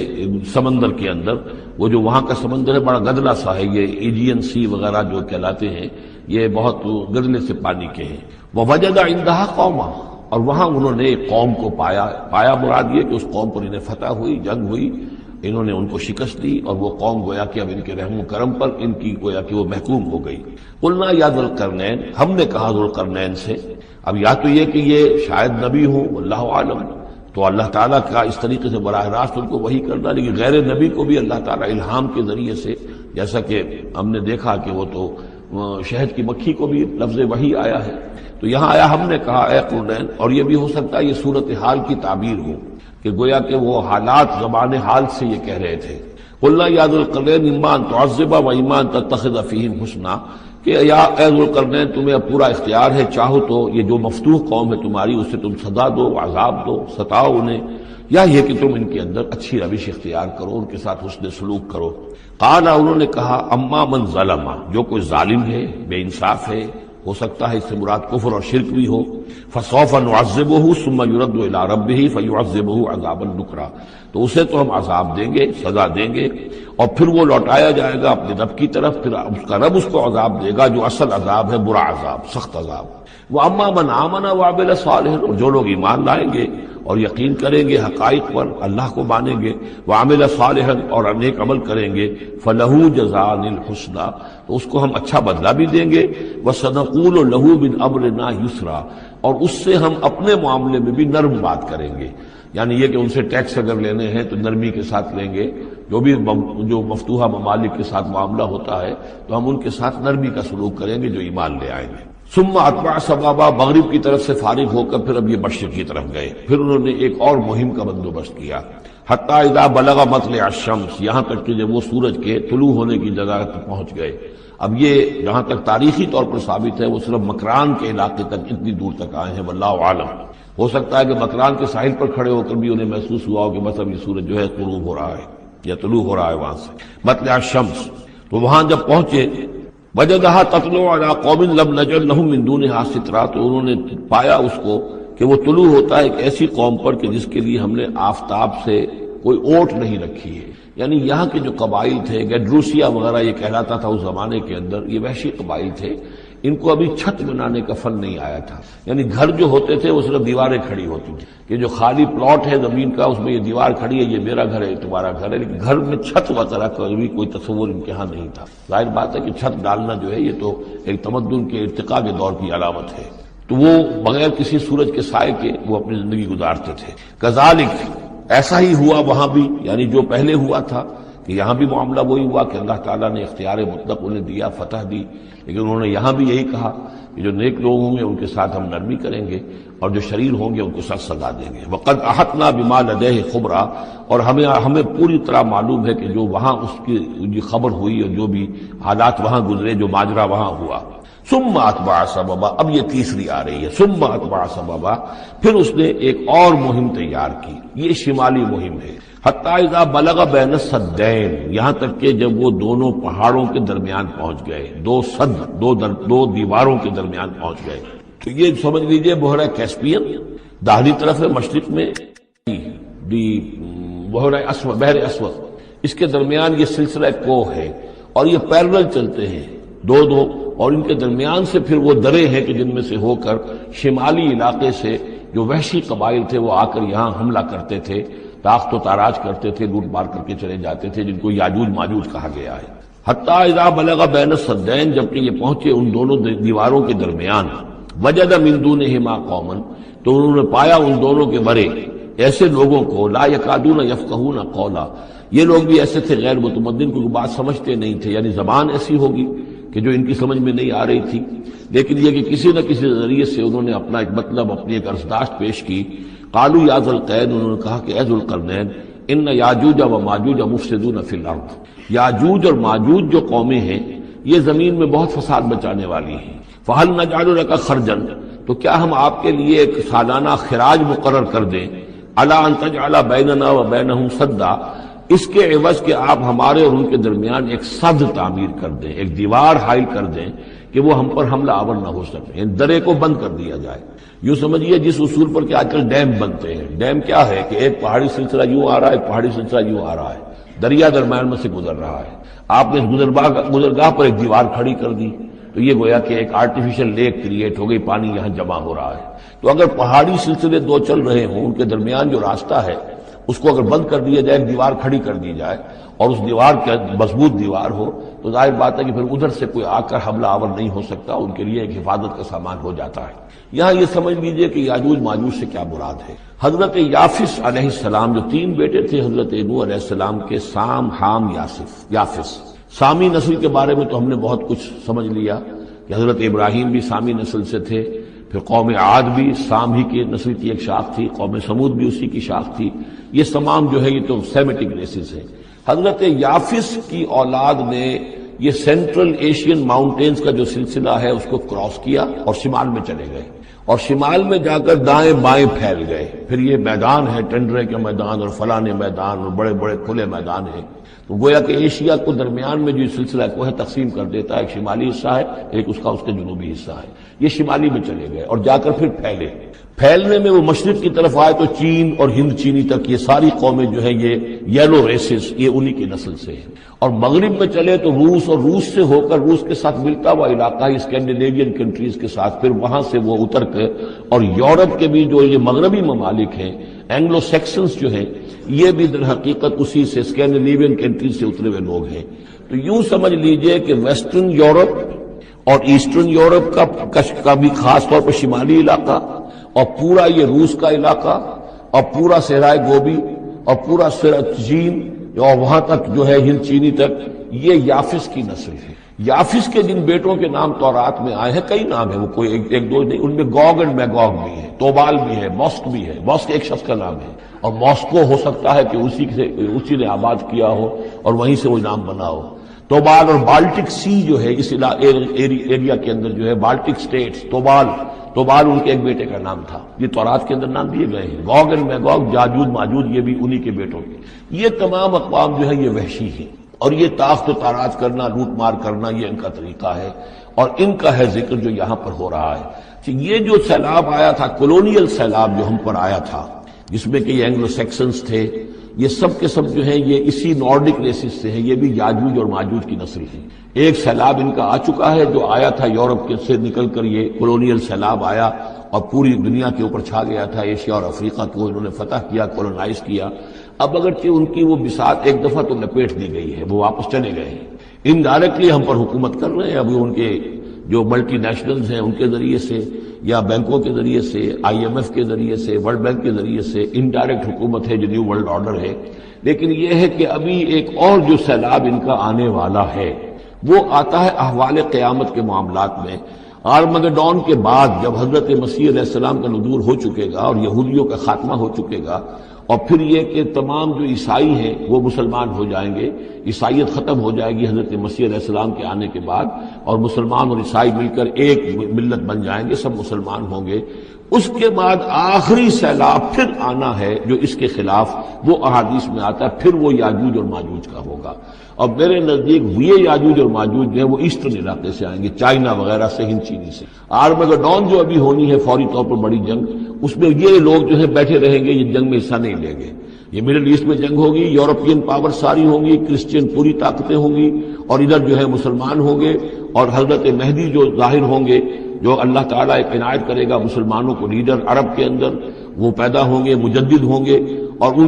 سمندر کے اندر۔ وہ جو وہاں کا سمندر ہے بڑا گدلا سا ہے، یہ ایجین سی وغیرہ جو کہلاتے ہیں، یہ بہت گدلے سے پانی کے ہیں۔ وَوَجَدَ عِندَهَا قَوْمًا، اور وہاں انہوں نے ایک قوم کو پایا مراد یہ کہ اس قوم پر انہیں فتح ہوئی، جنگ ہوئی، انہوں نے ان کو شکست دی، اور وہ قوم گویا کہ اب ان کے رحم و کرم پر ان کی گویا کہ وہ محکوم ہو گئی۔ قُلْنَا يَا ذُو الْقَرْنَيْنِ، ہم نے کہا ذوالقرنین سے، اب یا تو یہ کہ یہ شاید نبی ہوں، واللہ عالم، تو اللہ تعالیٰ کا اس طریقے سے براہ راست ان کو وحی کرنا، لیکن غیر نبی کو بھی اللہ تعالیٰ الہام کے ذریعے سے، جیسا کہ ہم نے دیکھا کہ وہ تو شہد کی مکھی کو بھی لفظ وحی آیا ہے، تو یہاں آیا ہم نے کہا اے قرنین، اور یہ بھی ہو سکتا ہے یہ صورتحال کی تعبیر ہو کہ گویا کہ وہ حالات زبان حال سے یہ کہہ رہے تھے۔ قُلْنَا يَا ذُو الْقَرْنَيْنِ إِمَّا أَن تُعَذِّبَ وَإِمَّا أَن تَتَّخِذَ فِيهِمْ حُسْنًا، کہ یا اے ذوالقرنین تمہیں اب پورا اختیار ہے، چاہو تو یہ جو مفتوح قوم ہے تمہاری اسے تم سزا دو، عذاب دو، ستاؤ انہیں، یا یہ کہ تم ان کے اندر اچھی روش اختیار کرو، ان کے ساتھ حسن سلوک کرو۔ قال، انہوں نے کہا اما من ظلم، جو کوئی ظالم ہے، بے انصاف ہے، ہو سکتا ہے اس سے مراد کفر اور شرک بھی ہو، فسوف نعذبہ ثم يرد الى ربہ فيعذبہ عذابا نکرا، تو اسے تو ہم عذاب دیں گے، سزا دیں گے، اور پھر وہ لوٹایا جائے گا اپنے رب کی طرف، پھر اس کا رب اس کو عذاب دے گا جو اصل عذاب ہے، برا عذاب، سخت عذاب۔ وَأَمَّا مَنْ آمَنَ وَعَمِلَ صَالِحًا، اور جو لوگ ایمان لائیں گے اور یقین کریں گے حقائق پر، اللہ کو مانیں گے، وعمل صالحا اور نیک عمل کریں گے، فلہ جزاء الحسنی تو اس کو ہم اچھا بدلہ بھی دیں گے، وسنقول له من امرنا یسرا اور اس سے ہم اپنے معاملے میں بھی نرم بات کریں گے، یعنی یہ کہ ان سے ٹیکس اگر لینے ہیں تو نرمی کے ساتھ لیں گے، جو مفتوحہ ممالک کے ساتھ معاملہ ہوتا ہے تو ہم ان کے ساتھ نرمی کا سلوک کریں گے جو ایمان لے آئیں گے۔ ثم اتبع سبابا، مغرب کی طرف سے فارغ ہو کر پھر اب یہ مشرق کی طرف گئے، پھر انہوں نے ایک اور مہم کا بندوبست کیا، حتی اذا بلغ مطلع الشمس، یہاں تک کہ جب وہ سورج کے طلوع ہونے کی جگہ تک پہنچ گئے۔ اب یہ جہاں تک تاریخی طور پر ثابت ہے وہ صرف مکران کے علاقے تک اتنی دور تک آئے ہیں، واللہ عالم، ہو سکتا ہے کہ مکران کے ساحل پر کھڑے ہو کر بھی انہیں محسوس ہوا ہو کہ بس اب یہ سورج جو ہے غروب ہو رہا ہے یا طلوع ہو رہا ہے وہاں سے، مطلع الشمس۔ تو وہاں جب پہنچے وجدہا تطلع علی قوم لم نجعل لهم من دونہا سترا، تو انہوں نے پایا اس کو کہ وہ طلوع ہوتا ہے ایک ایسی قوم پر کہ جس کے لیے ہم نے آفتاب سے کوئی اوٹ نہیں رکھی ہے، یعنی یہاں کے جو قبائل تھے، گیڈروسیا وغیرہ یہ کہلاتا تھا اس زمانے کے اندر، یہ وحشی قبائل تھے، ان کو ابھی چھت بنانے کا فن نہیں آیا تھا، یعنی گھر جو ہوتے تھے وہ صرف دیواریں کھڑی ہوتی تھیں کہ جو خالی پلاٹ ہے زمین کا اس میں یہ دیوار کھڑی ہے، یہ میرا گھر ہے، تمہارا گھر ہے، لیکن گھر میں چھت وغیرہ کا بھی کوئی تصور ان کے ہاں نہیں تھا۔ ظاہر بات ہے کہ چھت ڈالنا جو ہے یہ تو ایک تمدن کے ارتقاء کے دور کی علامت ہے، تو وہ بغیر کسی سورج کے سائے کے وہ اپنی زندگی گزارتے تھے۔ کذالک، ایسا ہی ہوا وہاں بھی، یعنی جو پہلے ہوا تھا کہ یہاں بھی معاملہ وہی ہوا کہ اللہ تعالیٰ نے اختیار مطلق انہیں دیا، فتح دی، لیکن انہوں نے یہاں بھی یہی کہا کہ جو نیک لوگ ہوں گے ان کے ساتھ ہم نرمی کریں گے اور جو شریر ہوں گے ان کو سخت سزا دیں گے۔ وقد احطنا بما لدیہ خبرا، اور ہمیں پوری طرح معلوم ہے کہ جو وہاں اس کی خبر ہوئی اور جو بھی حالات وہاں گزرے، جو ماجرا وہاں ہوا۔ ثم اتبع سببا، اب یہ تیسری آ رہی ہے، ثم اتبع سببا، پھر اس نے ایک اور مہم تیار کی، یہ شمالی مہم ہے، حتی اذا بلغ بین السدین، یہاں تک کہ جب وہ دونوں پہاڑوں کے درمیان پہنچ گئے، دو دیواروں کے درمیان پہنچ گئے، تو یہ سمجھ لیجئے بحیرہ کیسپیئن داہلی طرف ہے، مشرق میں بحر اسود، اس کے درمیان یہ سلسلہ کوہ ہے اور یہ پیرلل چلتے ہیں دو اور ان کے درمیان سے پھر وہ درے ہیں کہ جن میں سے ہو کر شمالی علاقے سے جو وحشی قبائل تھے وہ آ کر یہاں حملہ کرتے تھے، تاخت و تاراج کرتے تھے، لوٹ مار کر کے چلے جاتے تھے، جن کو یاجوج ماجوج کہا گیا ہے۔ حتی اذا بلغ بین السدین، جبکہ یہ پہنچے ان دونوں دیواروں کے درمیان، وجد من دونہما قوما، تو انہوں نے پایا ان دونوں کے برے ایسے لوگوں کو، لا یکادون یفقہون قولا، یہ لوگ بھی ایسے تھے غیر متمدن، کوئی بات سمجھتے نہیں تھے، یعنی زبان ایسی ہوگی کہ جو ان کی سمجھ میں نہیں آ رہی تھی، لیکن یہ کہ کسی نہ کسی ذریعے سے انہوں نے اپنا ایک مطلب، اپنی ایک عرضداشت پیش کی۔ قالوا یا ذا القرنین، انہوں نے کہا کہ اے ذو القرنین، ان یاجوج و ماجوج مفسدون فی الارض، یاجوج اور ماجوج جو قومیں ہیں یہ زمین میں بہت فساد مچانے والی ہیں، فہل نجعل لک خرجا، تو کیا ہم آپ کے لیے ایک سالانہ خراج مقرر کر دیں، الا ان تجعل بیننا و بینہم سدا، اس کے عوض کہ آپ ہمارے اور ان کے درمیان ایک سد تعمیر کر دیں، ایک دیوار حائل کر دیں کہ وہ ہم پر حملہ آور نہ ہو سکے، یعنی درے کو بند کر دیا جائے۔ یوں سمجھیے جس اصول پر کہ آج کل ڈیم بنتے ہیں، ڈیم کیا ہے کہ ایک پہاڑی سلسلہ یوں آ رہا ہے، ایک پہاڑی سلسلہ یوں آ رہا ہے، دریا درمیان میں سے گزر رہا ہے، آپ نے گزرگاہ پر ایک دیوار کھڑی کر دی تو یہ گویا کہ ایک آرٹیفیشل لیک کریٹ ہو گئی، پانی یہاں جمع ہو رہا ہے۔ تو اگر پہاڑی سلسلے دو چل رہے ہوں، ان کے درمیان جو راستہ ہے اس کو اگر بند کر دیا جائے، ایک دیوار کھڑی کر دی جائے اور اس دیوار کے مضبوط دیوار ہو، تو ظاہر بات ہے کہ پھر ادھر سے کوئی آ کر حملہ آور نہیں ہو سکتا، ان کے لیے ایک حفاظت کا سامان ہو جاتا ہے۔ یہاں یہ سمجھ لیجئے کہ یاجوج ماجوج سے کیا مراد ہے۔ حضرت یافس علیہ السلام، جو تین بیٹے تھے حضرت نوح علیہ السلام کے، سام، حام، یافس، سامی نسل کے بارے میں تو ہم نے بہت کچھ سمجھ لیا کہ حضرت ابراہیم بھی سامی نسل سے تھے، پھر قوم عاد بھی سام ہی کی نسل کی ایک شاخ تھی، قوم سمود بھی اسی کی شاخ تھی، یہ تمام جو ہے یہ تو سیمیٹک ریسز ہیں۔ حضرت یافس کی اولاد نے یہ سینٹرل ایشین ماؤنٹینز کا جو سلسلہ ہے اس کو کراس کیا اور شمال میں چلے گئے، اور شمال میں جا کر دائیں بائیں پھیل گئے، پھر یہ میدان ہے ٹنڈرے کے میدان اور فلانے میدان اور بڑے بڑے کھلے میدان ہیں، تو گویا کہ ایشیا کو درمیان میں جو سلسلہ کو ہے تقسیم کر دیتا ہے، ایک شمالی حصہ ہے، ایک اس کا جنوبی حصہ ہے، یہ شمالی میں چلے گئے اور جا کر پھر پھیلے۔ پھیلنے میں وہ مشرق کی طرف آئے تو چین اور ہند چینی تک یہ ساری قومیں جو ہیں یہ یلو ریسز یہ انہی کی نسل سے ہیں. اور مغرب میں چلے تو روس اور روس سے ہو کر روس کے ساتھ ملتا ہوا علاقہ اسکینڈینیوین کنٹریز کے ساتھ پھر وہاں سے وہ اتر کر اور یورپ کے بھی جو یہ مغربی ممالک ہیں اینگلو سیکسنز جو ہیں یہ بھی در حقیقت اسی سے اسکینڈینیوین کنٹریز سے اترے ہوئے لوگ ہیں. تو یوں سمجھ لیجئے کہ ویسٹرن یورپ اور ایسٹرن یورپ کا بھی خاص طور پر شمالی علاقہ اور پورا یہ روس کا علاقہ اور پورا صحرائے گوبی اور پورا چین اور وہاں تک جو ہے ہند چینی تک یہ یافس کی نسل ہے. یافس کے جن بیٹوں کے نام تورات میں آئے ہیں کئی نام ہیں وہ کوئی ایک دو نہیں، ان میں گوگ اینڈ میگوگ بھی ہے، توبال بھی ہے، موسک بھی ہے. موسک ایک شخص کا نام ہے اور موسکو ہو سکتا ہے کہ اسی نے آباد کیا ہو اور وہیں سے وہ نام بنا ہو. توبال اور بالٹک سی جو ہے اس ایریا کے اندر جو ہے بالٹک سٹیٹس توبال ان کے ایک بیٹے کا نام تھا. یہ تورات کے اندر نام دیے گئے ہیں. گوگ اینڈ میگوگ جاجوج ماجوج یہ بھی انہی کے بیٹوں کے. یہ تمام اقوام جو ہے یہ وحشی ہیں اور یہ تاخت و تاراج کرنا لوٹ مار کرنا یہ ان کا طریقہ ہے اور ان کا ہے ذکر جو یہاں پر ہو رہا ہے. یہ جو سیلاب آیا تھا کولونیل سیلاب جو ہم پر آیا تھا جس میں کہ یہ اینگلو سیکسنز تھے یہ سب کے سب جو ہیں یہ اسی نارڈک ریسز سے ہیں. یہ بھی یاجوج اور ماجوج کی نسل ہیں. ایک سیلاب ان کا آ چکا ہے جو آیا تھا یورپ سے نکل کر یہ کولونیل سیلاب آیا اور پوری دنیا کے اوپر چھا گیا تھا. ایشیا اور افریقہ کو انہوں نے فتح کیا کولونائز کیا. اب اگرچہ ان کی وہ بساط ایک دفعہ تو لپیٹ دی گئی ہے وہ واپس چلے گئے ہیں. انڈائریکٹلی ہم پر حکومت کر رہے ہیں. ابھی ان کے جو ملٹی نیشنلز ہیں ان کے ذریعے سے یا بینکوں کے ذریعے سے IMF کے ذریعے سے ورلڈ بینک کے ذریعے سے انڈائریکٹ حکومت ہے جو نیو ورلڈ آرڈر ہے. لیکن یہ ہے کہ ابھی ایک اور جو سیلاب ان کا آنے والا ہے وہ آتا ہے احوال قیامت کے معاملات میں. آرمگڈون کے بعد جب حضرت مسیح علیہ السلام کا نزول ہو چکے گا اور یہودیوں کا خاتمہ ہو چکے گا اور پھر یہ کہ تمام جو عیسائی ہیں وہ مسلمان ہو جائیں گے. عیسائیت ختم ہو جائے گی حضرت مسیح علیہ السلام کے آنے کے بعد اور مسلمان اور عیسائی مل کر ایک ملت بن جائیں گے سب مسلمان ہوں گے. اس کے بعد آخری سیلاب پھر آنا ہے جو اس کے خلاف وہ احادیث میں آتا ہے پھر وہ یاجوج اور ماجوج کا ہوگا. اور میرے نزدیک یہ یاجوج اور ماجوج جو ہے وہ ایسٹرن علاقے سے آئیں گے چائنا وغیرہ سے ہند چینی سے. آرمگڈون جو ابھی ہونی ہے فوری طور پر بڑی جنگ اس میں یہ لوگ جو ہے بیٹھے رہیں گے یہ جنگ میں حصہ نہیں لیں گے. یہ مڈل ایسٹ میں جنگ ہوگی یورپین پاور ساری ہوں گی کرسچین پوری طاقتیں ہوں گی اور ادھر جو ہے مسلمان ہوں گے اور حضرت مہدی جو ظاہر ہوں گے جو اللہ تعالیٰ ایک عنایت کرے گا مسلمانوں کو لیڈر عرب کے اندر وہ پیدا ہوں گے مجدد ہوں گے اور ان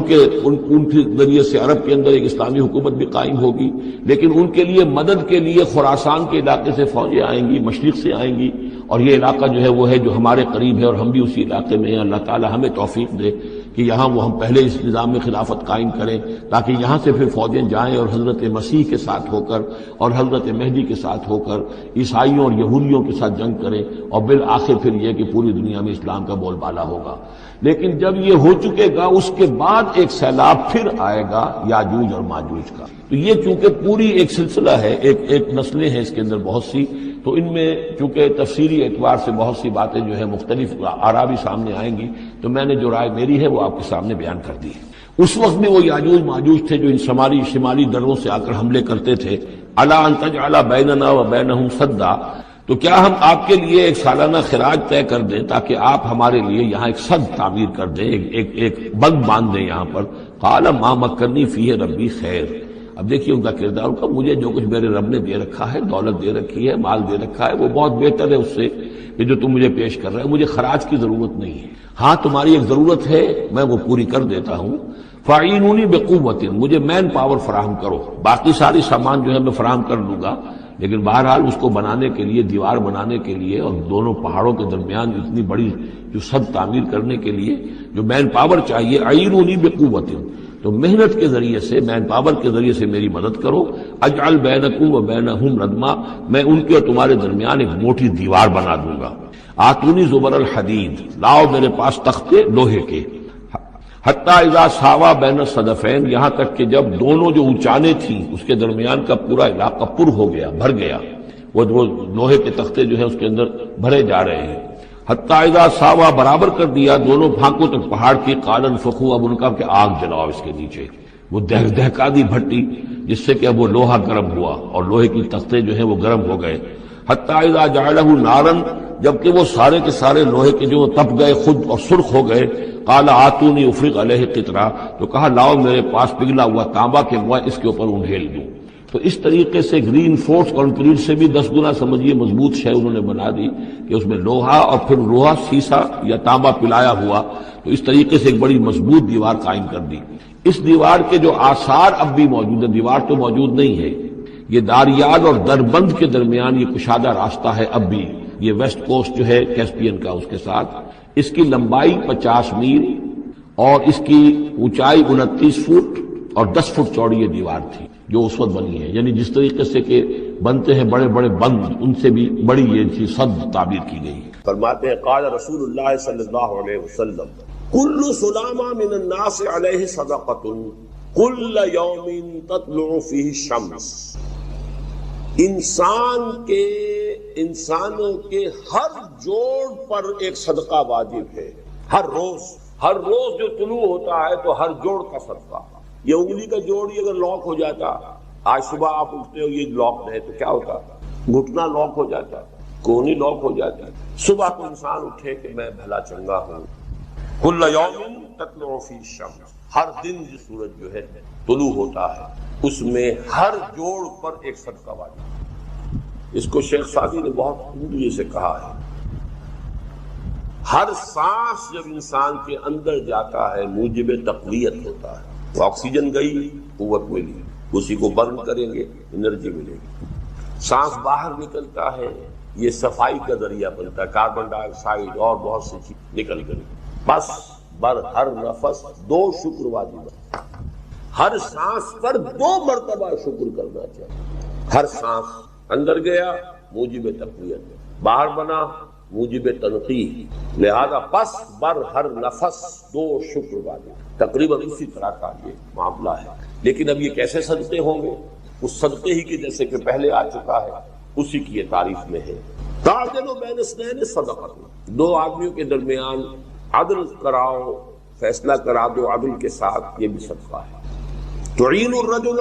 کے ذریعے سے عرب کے اندر ایک اسلامی حکومت بھی قائم ہوگی. لیکن ان کے لیے مدد کے لیے خراسان کے علاقے سے فوجیں آئیں گی مشرق سے آئیں گی اور یہ علاقہ جو ہے وہ ہے جو ہمارے قریب ہے اور ہم بھی اسی علاقے میں ہیں. اللہ تعالیٰ ہمیں توفیق دے کہ یہاں وہ ہم پہلے اس نظام میں خلافت قائم کریں تاکہ یہاں سے پھر فوجیں جائیں اور حضرت مسیح کے ساتھ ہو کر اور حضرت مہدی کے ساتھ ہو کر عیسائیوں اور یہودیوں کے ساتھ جنگ کریں اور بالآخر پھر یہ کہ پوری دنیا میں اسلام کا بول بالا ہوگا. لیکن جب یہ ہو چکے گا اس کے بعد ایک سیلاب پھر آئے گا یاجوج اور ماجوج کا. تو یہ چونکہ پوری ایک سلسلہ ہے ایک نسلیں ہیں اس کے اندر بہت سی تو ان میں چونکہ تفسیری اعتبار سے بہت سی باتیں جو ہے مختلف آراء بھی سامنے آئیں گی تو میں نے جو رائے میری ہے وہ آپ کے سامنے بیان کر دی ہے. اس وقت میں وہ یاجوج ماجوج تھے جو ان شمالی دروں سے آ کر حملے کرتے تھے. الا ان تجعل بیننا و بینہم سدا تو کیا ہم آپ کے لیے ایک سالانہ خراج طے کر دیں تاکہ آپ ہمارے لیے یہاں ایک سد تعمیر کر دیں ایک بند باندھ دیں یہاں پر. قال ما مکنی فیہ ربی خیر. اب دیکھیے ان کا کردار کا مجھے جو کچھ میرے رب نے دے رکھا ہے دولت دے رکھی ہے مال دے رکھا ہے وہ بہت بہتر ہے اس سے کہ جو تم مجھے پیش کر رہے ہو. مجھے خراج کی ضرورت نہیں ہے. ہاں تمہاری ایک ضرورت ہے میں وہ پوری کر دیتا ہوں. فاعینونی بقوت مجھے مین پاور فراہم کرو. باقی ساری سامان جو ہے میں فراہم کر لوں گا لیکن بہرحال اس کو بنانے کے لیے دیوار بنانے کے لیے اور دونوں پہاڑوں کے درمیان اتنی بڑی جو سد تعمیر کرنے کے لیے جو مین پاور چاہیے اعینونی بقوت تو محنت کے ذریعے سے مین پاور کے ذریعے سے میری مدد کرو. اجعل بینکم و بینہم ردما میں ان کے اور تمہارے درمیان ایک موٹی دیوار بنا دوں گا. آتونی زبر الحدید لاؤ میرے پاس تختے لوہے کے. حتی اذا ساوا بین الصدفین یہاں تک کہ جب دونوں جو اونچانے تھیں اس کے درمیان کا پورا علاقہ پر ہو گیا بھر گیا وہ لوہے کے تختے جو ہے اس کے اندر بھرے جا رہے ہیں. حتی اذا ساوا برابر کر دیا دونوں بھاگوں تک پہاڑ کی. قال انفخوا اب ان کا کہ آگ جلاؤ اس کے نیچے. وہ دہکا دی بھٹی جس سے کہ اب وہ لوہا گرم ہوا اور لوہے کی تختے جو ہیں وہ گرم ہو گئے. حتی اذا جعلہ نارا جبکہ وہ سارے کے سارے لوہے کے جو تپ گئے خود اور سرخ ہو گئے، قال آتونی افرغ علیہ قطرہ، تو کہا لاؤ میرے پاس پگھلا ہوا تانبا کہ میں اس کے اوپر انڈھیل دوں۔ تو اس طریقے سے گرین فورس کنکریٹ سے بھی 10 گنا سمجھیے مضبوط شے انہوں نے بنا دی کہ اس میں لوہا اور پھر لوہا سیسا یا تانبا پلایا ہوا، تو اس طریقے سے ایک بڑی مضبوط دیوار قائم کر دی۔ اس دیوار کے جو آثار اب بھی موجود ہیں، دیوار تو موجود نہیں ہے، یہ داریال اور دربند کے درمیان یہ کشادہ راستہ ہے اب بھی، یہ ویسٹ کوسٹ جو ہے کیسپین کا، اس کے ساتھ اس کی لمبائی 50 میل اور اس کی اونچائی 29 فٹ اور 10 فٹ چوڑی یہ دیوار تھی جو اس وقت بنی ہے۔ یعنی جس طریقے سے کہ بنتے ہیں بڑے بڑے بند، ان سے بھی بڑی یہ چیز صد تعبیر کی گئی ہے۔ فرماتے ہیں قال رسول اللہ صلی اللہ علیہ وسلم کل سلامہ من الناس علیہ صدقۃ کل یوم تطلع فیہ الشمس، انسانوں کے ہر جوڑ پر ایک صدقہ واجب ہے، ہر روز جو طلوع ہوتا ہے تو ہر جوڑ کا صدقہ۔ یہ انگلی کا جوڑ ہی اگر لاک ہو جاتا، آج صبح آپ اٹھتے ہو یہ لاک ہے تو کیا ہوتا، گھٹنا لاک ہو جاتا، کونی لاک ہو جاتی۔ صبح کو انسان اٹھے کہ میں بھلا چنگا ہوں، کل یوم تطلع فیہ الشمس، ہر دن جو سورج جو ہے طلوع ہوتا ہے اس میں ہر جوڑ پر ایک صدقہ واجب۔ اس کو شیخ سعدی نے بہت خوبی سے کہا ہے، ہر سانس جب انسان کے اندر جاتا ہے موجب تقویت ہوتا ہے، تو آکسیجن گئی قوت ملی، اسی کو برن کریں گے انرجی ملے گی۔ سانس باہر نکلتا ہے یہ صفائی کا ذریعہ بنتا ہے، کاربن ڈائی آکسائڈ اور بہت سی چیز نکل گئی۔ بس بر ہر نفس 2 شکر واجب ہے، ہر سانس پر 2 مرتبہ شکر کرنا چاہیے۔ ہر سانس اندر گیا موجب تقویت، باہر بنا موجب تنقیح، لہذا پس بر ہر نفس 2 شکر واجب۔ تقریباً اسی طرح کا یہ معاملہ ہے، لیکن اب یہ کیسے صدقے ہوں گے؟ اس صدقے ہی کے جیسے کہ پہلے آ چکا ہے اسی کی یہ تعریف میں ہے۔ تعدل بین اثنین صدقۃ، 2 آدمیوں کے درمیان عدل کراؤ، فیصلہ کرا دو عدل کے ساتھ، یہ بھی صدقہ ہے۔ تعین الرجل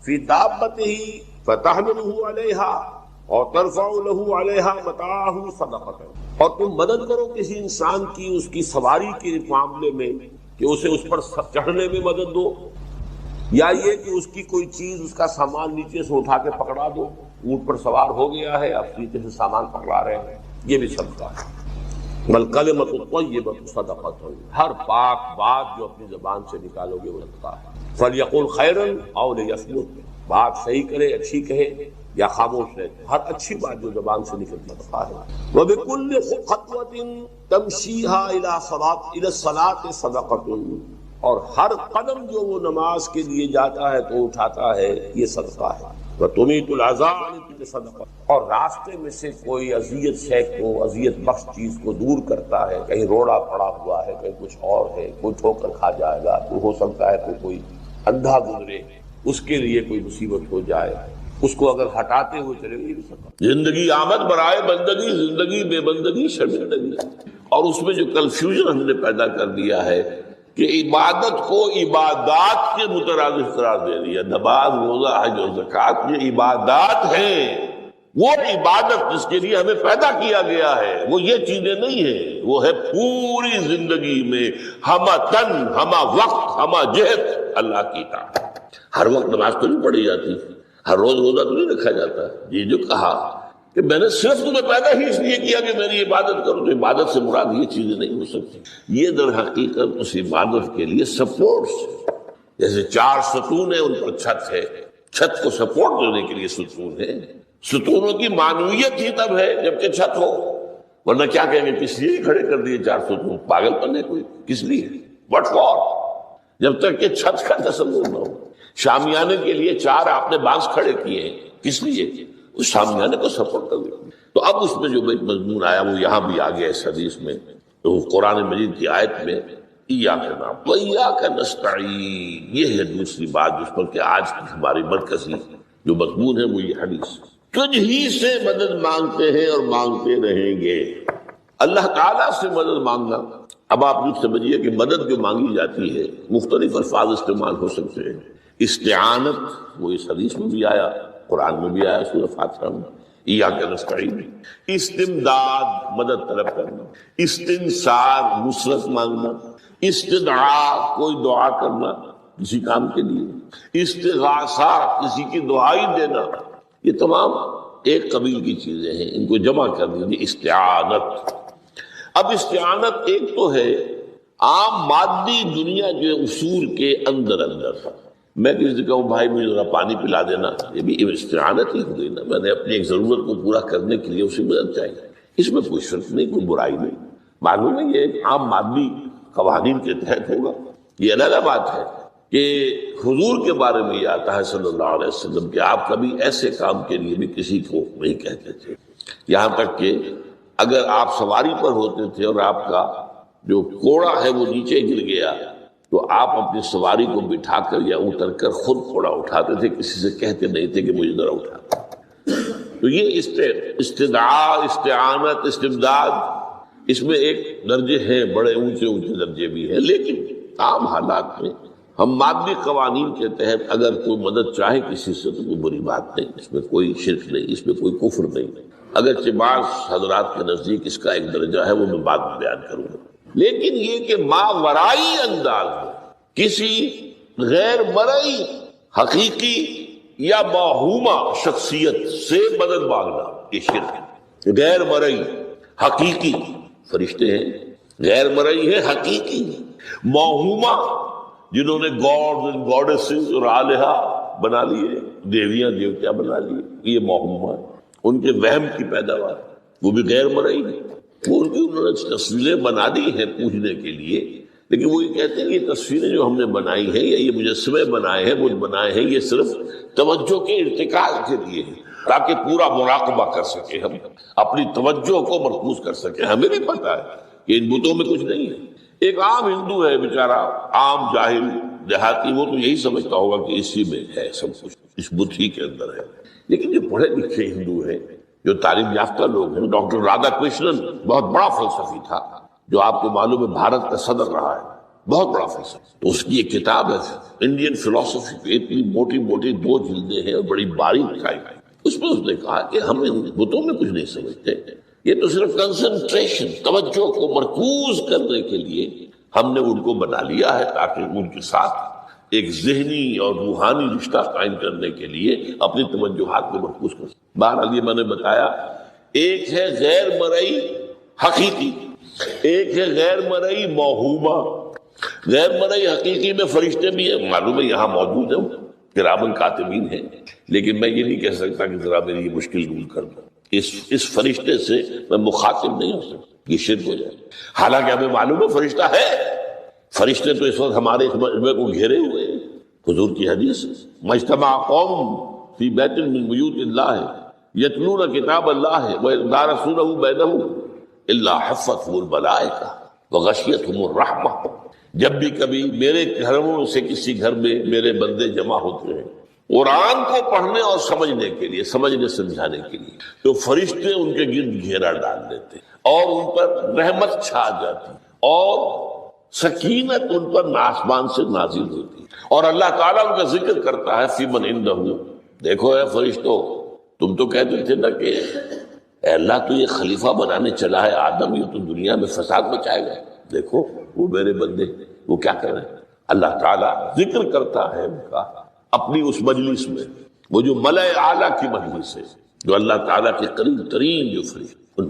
فی دابتہ فتحملہ علیہا اور ترفع لہ علیہا متاعہ صدقۃ، اور تم مدد کرو کسی انسان کی اس کی سواری کے معاملے میں کہ اسے اس پر چڑھنے میں مدد دو، یا یہ کہ اس کی کوئی چیز اس کا سامان نیچے سے اٹھا کے پکڑا دو، اونٹ پر سوار ہو گیا ہے اب نیچے سے سامان پکڑا رہے ہیں، یہ بھی صدقہ ہے۔ والکلمۃ الطیبۃ صدقۃ، ہر پاک بات جو اپنی زبان سے نکالو گے وہ صدقہ ہے۔ فلیقل خیرا او لیصمت، بات صحیح کرے، اچھی کہے یا خاموش رہے، ہر اچھی بات جو زبان سے نکلتی صدقہ ہے۔ وبکل خطوۃ تمشیھا الی الصلاۃ صدقۃ، اور ہر قدم جو وہ نماز کے لیے جاتا ہے تو اٹھاتا ہے یہ صدقہ ہے۔ وتمیت العذاب عن کل صدقہ، اور راستے میں سے کوئی اذیت شے کو، اذیت بخش چیز کو دور کرتا ہے، کہیں روڑا پڑا ہوا ہے، کہیں کچھ اور ہے، کوئی ٹھوکر کھا جائے گا، تو ہو سکتا ہے کہ کوئی اندھا گزرے، اس کے لیے کوئی مصیبت ہو جائے، اس کو اگر ہٹاتے ہوئے چلے گی بھی صدقہ۔ زندگی آمد برائے بندگی، زندگی بے بندگی شرمندگی، اور اس میں جو کنفیوژن ہم نے پیدا کر دیا ہے کہ عبادت کو عبادات کے مترادف قرار دے دیا، نماز روزہ حج اور زکوٰۃ یہ عبادات ہیں، وہ عبادت جس کے لیے ہمیں پیدا کیا گیا ہے وہ یہ چیزیں نہیں ہیں، وہ ہے پوری زندگی میں ہمہ تن ہمہ وقت ہمہ جہت اللہ کی اطاعت۔ ہر وقت نماز تو نہیں پڑھی جاتی، ہر روز روزہ تو نہیں رکھا جاتا۔ یہ جو کہا کہ میں نے صرف تمہیں پیدا ہی اس لیے کیا کہ میری عبادت کرو، تو عبادت سے مراد یہ چیزیں نہیں ہو سکتی۔ یہ در حقیقت اس عبادت کے لیے سپورٹس ہے، جیسے 4 ستون ہیں ان پر چھت ہے، چھت کو سپورٹ دینے کے لیے ستون ہے۔ ستونوں کی معنویت ہی تب ہے جبکہ چھت ہو، ورنہ کیا کہیں گے کس لیے کھڑے کر دیے 4 ستون، پاگل پن ہے کوئی، کس لیے، وٹ فار، جب تک کہ چھت کا تصور نہ ہو۔ شامیانے کے لیے 4 آپ نے بانس کھڑے کیے ہیں، کس لیے، اس شامیانے کو سپورٹ کر دیں۔ تو اب اس میں جو مضمون آیا وہ یہاں بھی آ گیا اس حدیث میں، تو قرآن مجید کی آیت میں ایاک نعبد و ایاک نستعین، یہ ہے دوسری بات جس پر کہ آج کی ہماری مرکزی جو مضمون ہے وہ یہ حدیث، تجھ ہی سے مدد مانگتے ہیں اور مانگتے رہیں گے۔ اللہ تعالیٰ سے مدد مانگنا، اب آپ یہ سمجھیے کہ مدد جو مانگی جاتی ہے مختلف الفاظ استعمال ہو سکتے ہیں۔ استعانت وہ اس حدیث میں بھی آیا، قرآن میں بھی آیا سورہ فاتحہ میں، ایاک نستعین، استمداد مدد طلب کرنا، استنصار نصرت مانگنا، استدعاء کوئی دعا کرنا کسی کام کے لیے، استغاثہ کسی کی دعائی دینا، یہ تمام ایک قبیل کی چیزیں ہیں، ان کو جمع کر دیجیے استعانت۔ اب استعانت ایک تو ہے عام مادی دنیا جو ہے اصول کے اندر میں کسی سے کہوں بھائی مجھے ذرا پانی پلا دینا، یہ بھی استعانت ہی ہو گئی نا، میں نے اپنی ایک ضرورت کو پورا کرنے کے لیے اسے مدد چاہیے، اس میں کوئی شرط نہیں، کوئی برائی نہیں، معلوم ہے یہ ایک عام مادی قوانین کے تحت ہوگا۔ یہ علیحدہ بات ہے کہ حضور کے بارے میں یہ آتا ہے صلی اللہ علیہ وسلم کہ آپ کبھی ایسے کام کے لیے بھی کسی کو نہیں کہتے تھے، یہاں تک کہ اگر آپ سواری پر ہوتے تھے اور آپ کا جو کوڑا ہے وہ نیچے گر گیا تو آپ اپنی سواری کو بٹھا کر یا اتر کر خود کوڑا اٹھاتے تھے، کسی سے کہتے نہیں تھے کہ مجھے ذرا اٹھا۔ تو یہ استدعاء، استعانت، استمداد، اس میں ایک درجے ہیں، بڑے اونچے اونچے درجے بھی ہیں، لیکن عام حالات میں ہم مادی قوانین کے تحت اگر کوئی مدد چاہے کسی سے تو کوئی بری بات نہیں، اس میں کوئی شرک نہیں، اس میں کوئی کفر نہیں، اگرچہ بعض حضرات کے نزدیک اس کا ایک درجہ ہے وہ میں بعد میں بیان کروں گا، لیکن یہ کہ ماورائی انداز میں کسی غیر مرئی حقیقی یا موہومہ شخصیت سے مدد مانگنا یہ شرک ہے۔ غیر مرئی حقیقی فرشتے ہیں، غیر مرئی ہے حقیقی، موہومہ جنہوں نے گاڈز اینڈ گاڈیسز اور آلہہ بنا لیے، دیویاں دیوتیاں بنا لیے، یہ موہومہ ان کے وہم کی پیداوار، وہ بھی غیر مرئی ہے، وہ انہوں نے تصویریں بنا دی ہیں پوجنے کے لیے، لیکن وہ یہ کہتے ہیں کہ یہ تصویریں جو ہم نے بنائی ہیں یا یہ مجسمے بنائے ہیں، بت بنائے ہیں، یہ صرف توجہ کے ارتکاز کے لیے ہے تاکہ پورا مراقبہ کر سکے، ہم اپنی توجہ کو مرکوز کر سکیں۔ ہمیں بھی پتا ہے کہ ان بتوں میں کچھ نہیں ہے۔ ایک عام ہندو ہے بیچارہ، عام جاہل دیہاتی، وہ تو یہی سمجھتا ہوگا کہ اسی میں ہے سب کچھ، اس بت ہی کے اندر ہے، لیکن جو پڑھے لکھے ہندو ہیں، جو تعلیم یافتہ لوگ ہیں، ڈاکٹر رادھا کرشنن بہت بڑا فلسفی تھا جو آپ کو معلوم ہے بھارت کا صدر رہا ہے، بہت بڑا فلسفی، تو اس کی ایک کتاب ہے انڈین فلسفی پہ، اتنی موٹی موٹی 2 جلدیں ہیں اور بڑی باریک لکھائی گئی، اس میں اس نے کہا کہ ہم ان بتوں میں کچھ نہیں سمجھتے، یہ تو صرف کنسنٹریشن، توجہ کو مرکوز کرنے کے لیے ہم نے ان کو بنا لیا ہے تاکہ ان کے ساتھ ایک ذہنی اور روحانی رشتہ قائم کرنے کے لیے اپنی توجہات کو مرکوز کر سکتے۔ بہرحال یہ میں نے بتایا، ایک ہے غیر مرئی حقیقی، ایک ہے غیر مرئی موہومہ۔ غیر مرئی حقیقی میں فرشتے بھی ہیں، معلوم ہے یہاں موجود ہیں، کرامن کاتبین ہیں، لیکن میں یہ نہیں کہہ سکتا کہ ذرا میری یہ مشکل دور کر دو، اس فرشتے سے میں مخاطب نہیں ہو سکتا، یہ شرک ہو جائے۔ حالانکہ ہمیں معلوم ہے فرشتہ ہے، فرشتے تو اس وقت ہمارے مجمع کو گھیرے ہوئے ہیں، حضور کی حدیث مجتمع قوم فی بیت من بیوت اللہ یتلون کتاب اللہ ویدارسونہ بینہم الا حفتہم الملائکہ وغشیتہم الرحمہ۔ جب بھی کبھی میرے گھروں سے کسی گھر میں میرے بندے جمع ہوتے ہیں قرآن کو پڑھنے اور سمجھنے کے لیے، سمجھنے سمجھانے کے لیے، تو فرشتے ان کے گرد گھیرا ڈال دیتے اور ان پر رحمت چھا جاتی اور سکینت ان پر آسمان سے نازل ہوتی، اور اللہ تعالیٰ ان کا ذکر کرتا ہے فی من عندہ۔ دیکھو اے فرشتوں، تم تو کہتے تھے نا کہ اے اللہ تو یہ خلیفہ بنانے چلا ہے آدم، یہ تو دنیا میں فساد مچائے گا، دیکھو وہ میرے بندے وہ کیا کر رہے ہیں۔ اللہ تعالیٰ ذکر کرتا ہے ان کا اپنی اس مجلس میں، وہ جو ملائے اعلیٰ کی مجلس ہے، جو اللہ تعالیٰ کے قریب ترین جو فرشتے،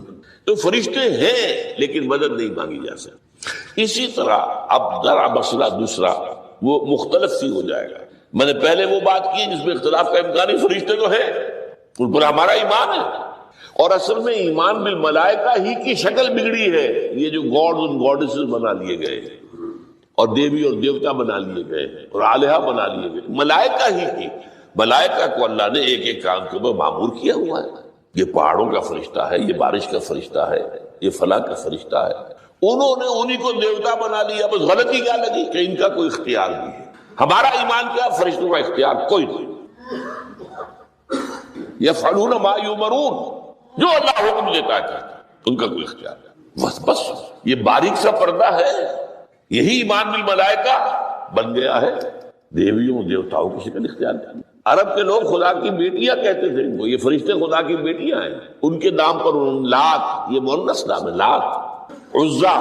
تو فرشتے ہیں لیکن مدد نہیں مانگی جا سکتی۔ اسی طرح اب ذرا مسئلہ دوسرا وہ مختلف سی ہو جائے گا۔ میں نے پہلے وہ بات کی جس میں اختلاف کا امکان ہے، فرشتے تو ہیں، ان پر ہمارا ایمان ہے، اور اصل میں ایمان بالملائکہ ہی کی شکل بگڑی ہے، یہ جو گاڈز اور گاڈیسز بنا لیے گئے اور دیوی اور دیوتا بنا لیے گئے اور آلہہ بنا لیے گئے، ملائکہ ہی کی، ملائکہ کو اللہ نے ایک ایک کام کے اوپر معمور کیا ہوا ہے، یہ پہاڑوں کا فرشتہ ہے، یہ بارش کا فرشتہ ہے، یہ فلاں کا فرشتہ ہے، انہوں نے انہی کو دیوتا بنا لیا۔ بس غلطی کیا لگی کہ ان کا کوئی اختیار نہیں ہے۔ ہمارا ایمان کیا، فرشتوں کا اختیار کوئی نہیں، یفعلون ما یؤمرون، جو اللہ حکم دیتا ہے ان کا کوئی اختیار نہیں۔ بس یہ باریک سا پردہ ہے، یہی ایمان بالملائکہ بن گیا ہے، دیویوں دیوتاؤں کی شکل اختیار کرنا۔ عرب کے لوگ خدا کی بیٹیاں کہتے تھے وہ، یہ فرشتے خدا کی بیٹیاں ہیں، ان کے نام پر لات، یہ مؤنث نام ہے، لات، عزا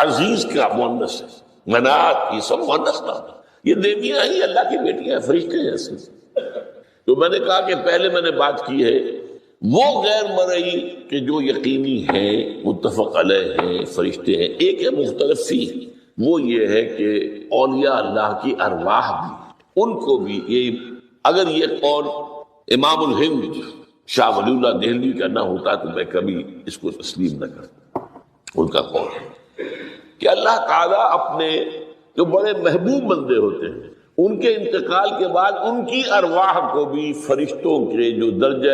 عزیز کا مؤنث ہے، منات یہ سب مؤنث نام ہے، یہ دیویاں ہیں، اللہ کی بیٹیاں ہیں، فرشتے ہیں اصل۔ تو میں نے کہا کہ پہلے میں نے بات کی ہے وہ غیر مرئی کہ جو یقینی ہیں، متفق علیہ ہیں، فرشتے ہیں، ایک ہے مختلف فی، وہ یہ ہے کہ اولیاء اللہ کی ارواح بھی، ان کو بھی یہ، اگر یہ قول امام الہند شاہ ولی اللہ دہلوی کا نہ ہوتا تو میں کبھی اس کو تسلیم نہ کرتا۔ ان کا قول ہے کہ اللہ تعالیٰ اپنے جو بڑے محبوب بندے ہوتے ہیں ان کے انتقال کے بعد ان کی ارواح کو بھی فرشتوں کے جو درجہ